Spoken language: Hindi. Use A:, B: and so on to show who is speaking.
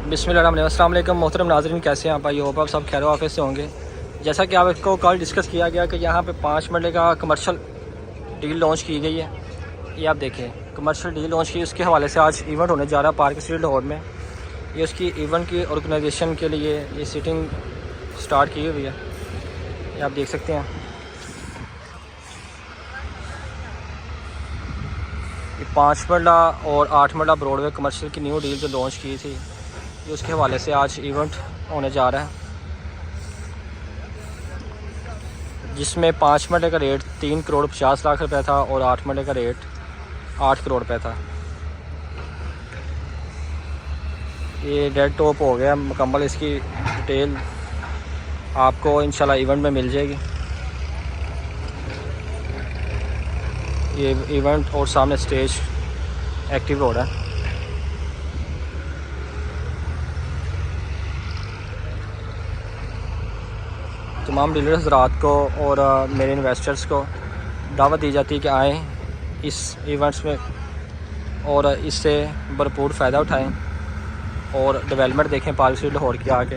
A: बिस्मिल्लाहिर्रहमानिर्रहीम। मोहतरम नाज़रीन, कैसे हैं आप भाई? होप आप सब खैर वाफ़ियत से होंगे। जैसा कि आपको कल डिस्कस किया गया कि यहाँ पे 5 मरले का कमर्शियल डील लॉन्च की गई है। ये आप देखें, कमर्शियल डील लॉन्च की, उसके हवाले से आज इवेंट होने जा रहा है पार्क स्ट्रीट लाहौर में। ये उसकी इवेंट की ऑर्गेनाइजेशन के लिए ये सीटिंग स्टार्ट की हुई है, ये आप देख सकते हैं। ये 5 मरला और 8 मरला ब्रॉडवे कमर्शियल की न्यू डील जो लॉन्च की थी, ये उसके हवाले से आज इवेंट होने जा रहा है, जिसमें 5 मरले का रेट 3 करोड़ 50 लाख रुपए था और 8 मरले का रेट 8 करोड़ रुपए था। ये डेड टॉप हो गया मुकम्मल। इसकी डिटेल आपको इंशाल्लाह इवेंट में मिल जाएगी। ये इवेंट और सामने स्टेज एक्टिव हो रहा है। तमाम डीलर हज़रात को और मेरे इन्वेस्टर्स को दावत दी जाती है कि आएँ इस इवेंट्स में और इससे भरपूर फ़ायदा उठाएं और डेवलपमेंट देखें पार्क स्ट्रीट लाहौर की आके।